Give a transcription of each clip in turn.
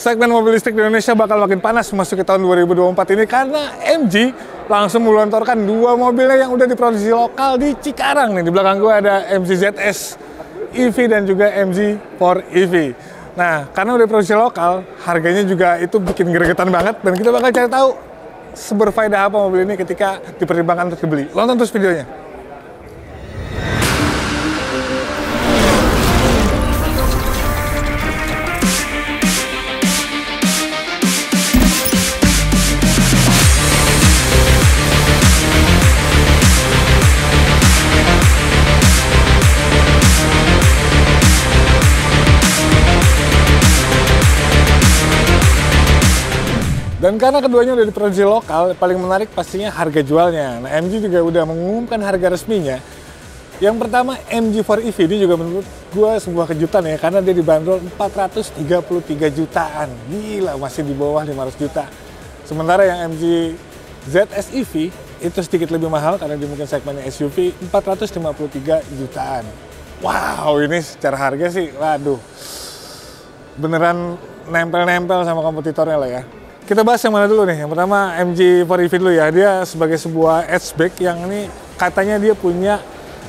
Segmen mobil listrik di Indonesia bakal makin panas memasuki tahun 2024 ini karena MG langsung melontarkan dua mobilnya yang udah diproduksi lokal di Cikarang nih. Di belakang gue ada MG ZS EV dan juga MG4 EV. Nah, karena udah diproduksi lokal, harganya juga itu bikin gregetan banget dan kita bakal cari tahu seberfaedah apa mobil ini ketika dipertimbangkan untuk dibeli. Nonton terus videonya. Dan karena keduanya udah diproduksi lokal, paling menarik pastinya harga jualnya. Nah, MG juga udah mengumumkan harga resminya. Yang pertama, MG4 EV ini juga menurut gue sebuah kejutan ya, karena dia dibanderol 433 jutaan. Gila, masih di bawah 500 juta. Sementara yang MG ZS EV itu sedikit lebih mahal karena dia mungkin segmennya SUV, 453 jutaan. Wow, ini secara harga sih, waduh, beneran nempel-nempel sama kompetitornya lah ya. Kita bahas yang mana dulu nih? Yang pertama MG4 EV dulu ya. Dia sebagai sebuah hatchback yang ini katanya dia punya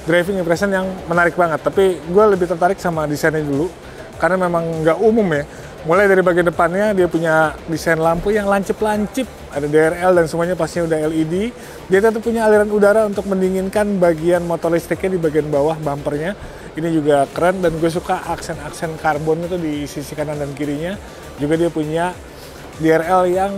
driving impression yang menarik banget. Tapi gue lebih tertarik sama desainnya dulu karena memang nggak umum ya. Mulai dari bagian depannya dia punya desain lampu yang lancip-lancip, ada DRL dan semuanya pastinya udah LED. Dia tetap punya aliran udara untuk mendinginkan bagian motor listriknya di bagian bawah bumpernya. Ini juga keren dan gue suka aksen-aksen karbon itu di sisi kanan dan kirinya. Juga dia punya DRL yang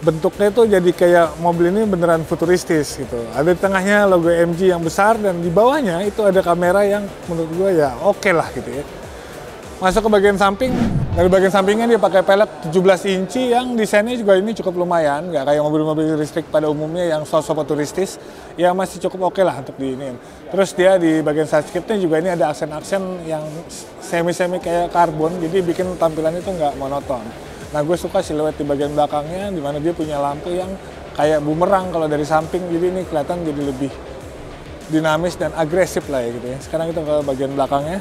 bentuknya itu jadi kayak mobil ini beneran futuristis gitu. Ada di tengahnya logo MG yang besar dan di bawahnya itu ada kamera yang menurut gue ya oke lah gitu ya. Masuk ke bagian samping, dari bagian sampingnya dia pakai pelek 17 inci yang desainnya juga ini cukup lumayan, nggak kayak mobil-mobil listrik pada umumnya yang sosok futuristis, ya masih cukup oke lah untuk diinin. Terus dia di bagian side skirtnya juga ini ada aksen-aksen yang semi-semi kayak karbon, jadi bikin tampilannya itu nggak monoton. Nah, gue suka siluet di bagian belakangnya, di mana dia punya lampu yang kayak bumerang kalau dari samping, jadi ini kelihatan jadi lebih dinamis dan agresif lah ya gitu ya. Sekarang kita ke bagian belakangnya.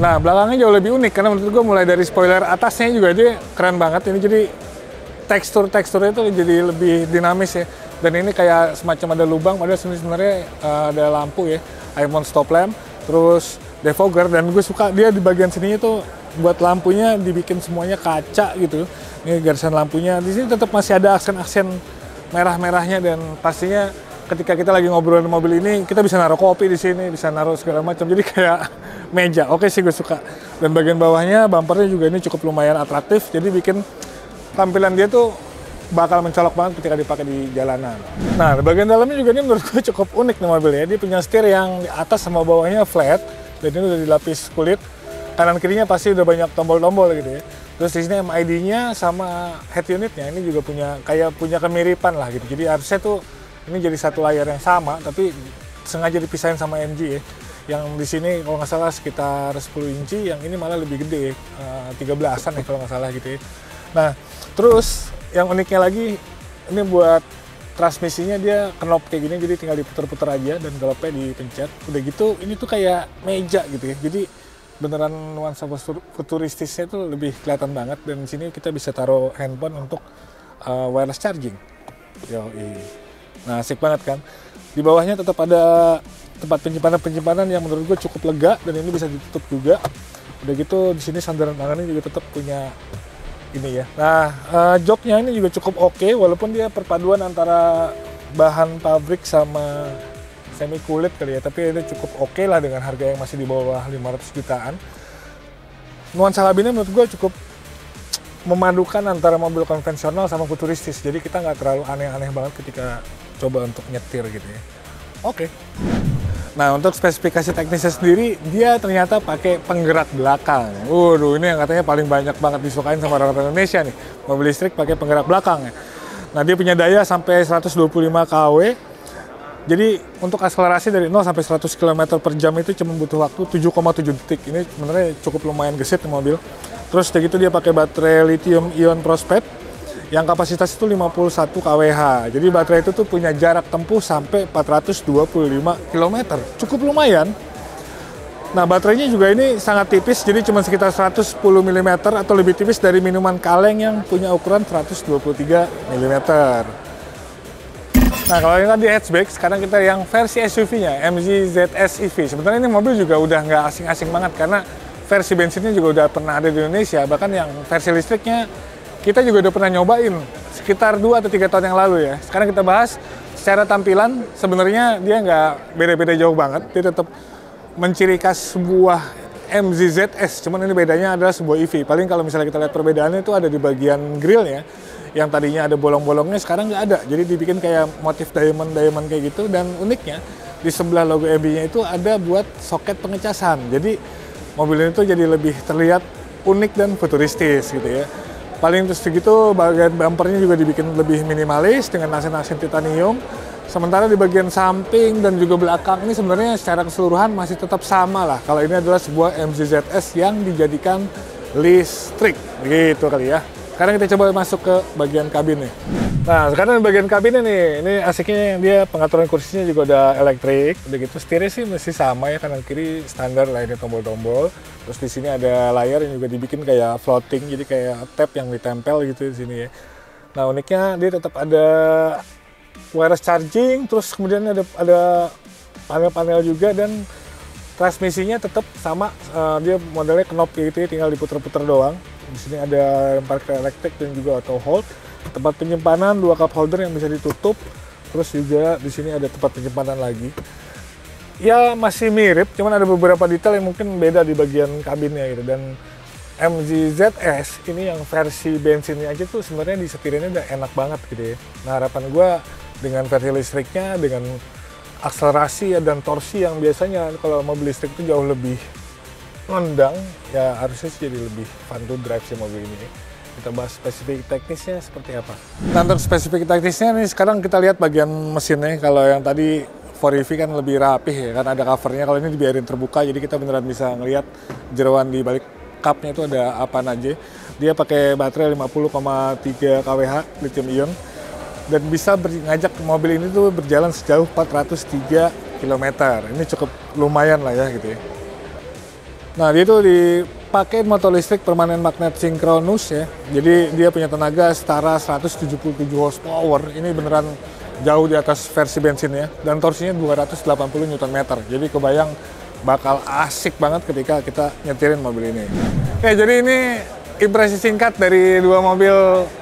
Nah, belakangnya jauh lebih unik karena menurut gue mulai dari spoiler atasnya juga dia keren banget. Ini jadi teksturnya itu jadi lebih dinamis ya. Dan ini kayak semacam ada lubang, padahal sebenarnya ada lampu ya. iPhone stop lamp, terus defogger, dan gue suka dia di bagian sini itu buat lampunya dibikin semuanya kaca gitu. Ini garisan lampunya. Di sini tetap masih ada aksen-aksen merah-merahnya dan pastinya ketika kita lagi ngobrol di mobil ini kita bisa naruh kopi di sini, bisa naruh segala macam. Jadi kayak meja. Oke sih gue suka. Dan bagian bawahnya bumpernya juga ini cukup lumayan atraktif. Jadi bikin tampilan dia tuh bakal mencolok banget ketika dipakai di jalanan. Nah, di bagian dalamnya juga ini menurut gue cukup unik nih mobilnya. Dia punya setir yang di atas sama bawahnya flat dan ini udah dilapis kulit. Kanan kirinya pasti udah banyak tombol-tombol gitu ya. Terus di sini MID-nya sama head unitnya ini juga punya kemiripan lah gitu. Jadi harusnya tuh ini jadi satu layar yang sama, tapi sengaja dipisahin sama MG ya. Yang di sini kalau nggak salah sekitar 10 inci, yang ini malah lebih gede, 13-an ya kalau nggak salah gitu ya. Nah, terus yang uniknya lagi, ini buat transmisinya dia knob kayak gini, jadi tinggal diputar-putar aja dan galopnya dipencet. Udah gitu, ini tuh kayak meja gitu ya. Jadi beneran nuansa futuristisnya tuh lebih kelihatan banget, dan di sini kita bisa taruh handphone untuk wireless charging. Nah, asik banget kan. Di bawahnya tetap ada tempat penyimpanan yang menurut gue cukup lega dan ini bisa ditutup juga. Udah gitu di sini sandaran tangannya juga tetap punya ini ya. Nah, joknya ini juga cukup oke walaupun dia perpaduan antara bahan pabrik sama semi kulit kali ya, tapi ini cukup oke lah dengan harga yang masih di bawah 500 jutaan. Nuansa kabinnya menurut gue cukup memadukan antara mobil konvensional sama futuristis, jadi kita nggak terlalu aneh-aneh banget ketika coba untuk nyetir gitu ya. Oke. Nah, untuk spesifikasi teknisnya sendiri, dia ternyata pakai penggerak belakang. Waduh, ini yang katanya paling banyak banget disukain sama orang Indonesia nih, mobil listrik pakai penggerak belakang ya. Nah, dia punya daya sampai 125 kW. Jadi untuk akselerasi dari 0 sampai 100 km per jam itu cuma butuh waktu 7,7 detik. Ini sebenarnya cukup lumayan gesit mobil. Terus kayak gitu dia pakai baterai lithium ion phosphate yang kapasitas itu 51 kWh. Jadi baterai itu tuh punya jarak tempuh sampai 425 km. Cukup lumayan. Nah, baterainya juga ini sangat tipis, jadi cuma sekitar 110 mm atau lebih tipis dari minuman kaleng yang punya ukuran 123 mm. Nah, kalau yang tadi hatchback, sekarang kita yang versi SUV-nya, MG ZS EV. Sebenarnya ini mobil juga udah nggak asing-asing banget, karena versi bensinnya juga udah pernah ada di Indonesia. Bahkan yang versi listriknya, kita juga udah pernah nyobain sekitar 2 atau 3 tahun yang lalu ya. Sekarang kita bahas secara tampilan, sebenarnya dia nggak beda-beda jauh banget. Dia tetap menciri khas sebuah MG ZS, cuman ini bedanya adalah sebuah EV. Paling kalau misalnya kita lihat perbedaannya itu ada di bagian grillnya, yang tadinya ada bolong-bolongnya sekarang nggak ada. Jadi dibikin kayak motif diamond kayak gitu, dan uniknya di sebelah logo MG-nya itu ada buat soket pengecasan. Jadi mobil ini tuh jadi lebih terlihat unik dan futuristis gitu ya. Paling terus segitu, bagian bumpernya juga dibikin lebih minimalis dengan asen-asen titanium. Sementara di bagian samping dan juga belakang ini sebenarnya secara keseluruhan masih tetap sama lah. Kalau ini adalah sebuah MG ZS yang dijadikan listrik, gitu kali ya. Sekarang kita coba masuk ke bagian kabin nih. Nah, sekarang di bagian kabinnya nih, ini asiknya dia pengaturan kursinya juga udah elektrik. Udah gitu, setirnya sih masih sama ya, kanan kiri standar lah, ini tombol-tombol. Terus di sini ada layar yang juga dibikin kayak floating, jadi kayak tab yang ditempel gitu di sini ya. Nah, uniknya dia tetap ada wireless charging, terus kemudian ada panel-panel juga, dan transmisinya tetap sama, dia modelnya knob gitu, tinggal diputer-puter doang. Di sini ada parkir elektrik dan juga auto hold, tempat penyimpanan, 2 cup holder yang bisa ditutup, terus juga di sini ada tempat penyimpanan lagi. Ya masih mirip, cuman ada beberapa detail yang mungkin beda di bagian kabinnya gitu. Dan MG ZS ini yang versi bensinnya aja tuh sebenarnya di setirannya udah enak banget gitu ya. Nah, harapan gue dengan versi listriknya, dengan akselerasi dan torsi yang biasanya kalau mobil listrik itu jauh lebih nendang, ya harusnya sih jadi lebih fun to drive sih mobil ini. Kita bahas spesifik teknisnya seperti apa. Nah, untuk spesifik teknisnya nih sekarang kita lihat bagian mesinnya. Kalau yang tadi 4EV kan lebih rapih ya, kan ada covernya. Kalau ini dibiarin terbuka, jadi kita beneran bisa ngelihat jeroan di balik cupnya itu ada apa aja. Dia pakai baterai 50,3 kWh lithium ion dan bisa ngajak mobil ini tuh berjalan sejauh 403 km. Ini cukup lumayan lah ya gitu ya. Nah, dia tuh dipakai motor listrik permanen magnet sinkronus ya. Jadi dia punya tenaga setara 177 horsepower. Ini beneran jauh di atas versi bensinnya, dan torsinya 280 Nm. Jadi kebayang bakal asik banget ketika kita nyetirin mobil ini. Oke, jadi ini impresi singkat dari 2 mobil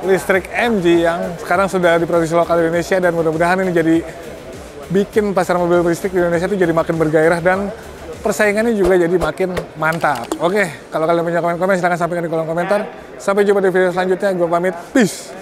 listrik MG yang sekarang sudah diproduksi lokal di Indonesia, dan mudah-mudahan ini jadi bikin pasar mobil listrik di Indonesia itu jadi makin bergairah dan persaingannya juga jadi makin mantap. Oke, kalau kalian punya komen-komen silahkan sampaikan di kolom komentar. Sampai jumpa di video selanjutnya, gue pamit, peace!